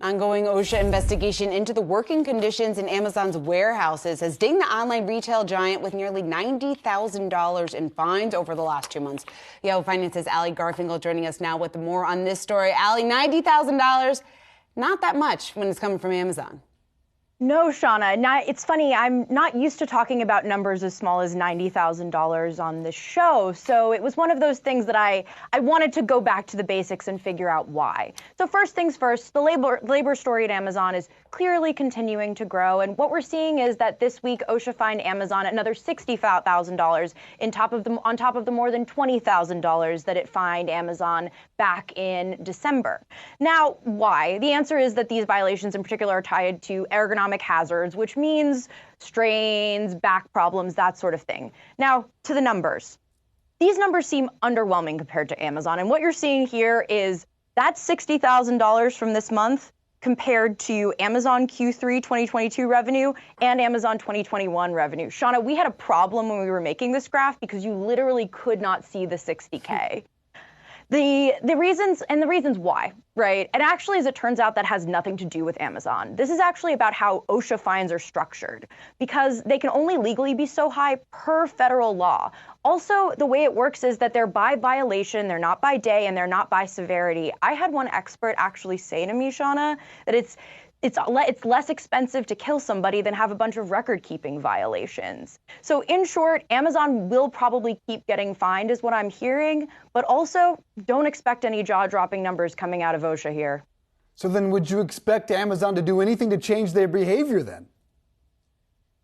Ongoing OSHA investigation into the working conditions in Amazon's warehouses has dinged the online retail giant with nearly $90,000 in fines over the last 2 months. Yahoo Finance's Ali Garfinkel joining us now with more on this story. Ali, $90,000, not that much when it's coming from Amazon. No, Shauna, it's funny. I'm not used to talking about numbers as small as $90,000 on this show. So it was one of those things that I wanted to go back to the basics and figure out why. So first things first, the labor story at Amazon is clearly continuing to grow. And what we're seeing is that this week, OSHA fined Amazon another $60,000 on top of the more than $20,000 that it fined Amazon back in December. Now, why? The answer is that these violations in particular are tied to ergonomic hazards, which means strains, back problems, that sort of thing. Now, to the numbers. These numbers seem underwhelming compared to Amazon. And what you're seeing here is that $60,000 from this month compared to Amazon Q3 2022 revenue and Amazon 2021 revenue. Shauna, we had a problem when we were making this graph because you literally could not see the 60K. The reasons why, right? And actually, as it turns out, that has nothing to do with Amazon. This is actually about how OSHA fines are structured because they can only legally be so high per federal law. Also, the way it works is that they're by violation, they're not by day, and they're not by severity. I had one expert actually say to me, Shauna, that it's less expensive to kill somebody than have a bunch of record-keeping violations. So in short, Amazon will probably keep getting fined is what I'm hearing, but also don't expect any jaw-dropping numbers coming out of OSHA here. So then would you expect Amazon to do anything to change their behavior then?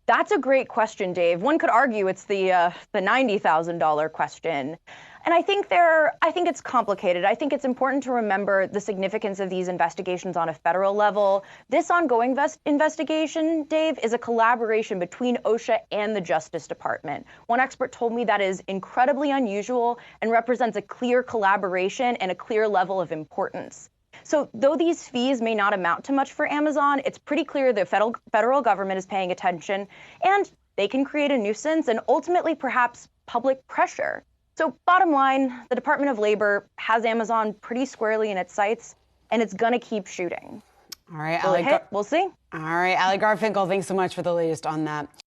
That's a great question, Dave. One could argue it's the $90,000 question. And I think it's complicated. I think it's important to remember the significance of these investigations on a federal level. This ongoing investigation, Dave, is a collaboration between OSHA and the Justice Department. One expert told me that is incredibly unusual and represents a clear collaboration and a clear level of importance. So though these fees may not amount to much for Amazon, it's pretty clear the federal government is paying attention and they can create a nuisance and ultimately perhaps public pressure. So bottom line, the Department of Labor has Amazon pretty squarely in its sights, and it's going to keep shooting. All right, Will it hit? We'll see. All right, Ali Garfinkel, thanks so much for the latest on that.